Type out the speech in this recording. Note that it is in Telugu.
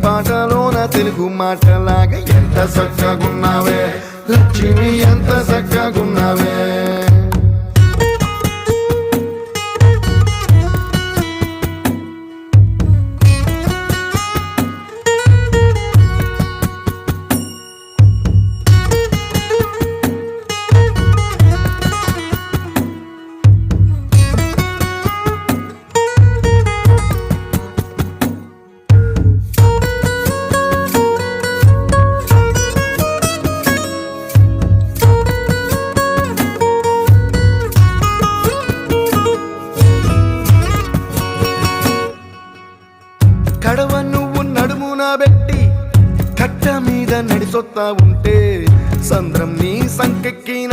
పాటలోన తెలుగు మాటలాగా ఎంత చక్కగున్నావే లక్ష్మి, ఎంత చక్కగున్నావే. కడవ నువ్వు నడుమున పెట్టి కట్ట మీద నడిసొత్తా ఉంటే సంద్రం నీ సంకెక్కిన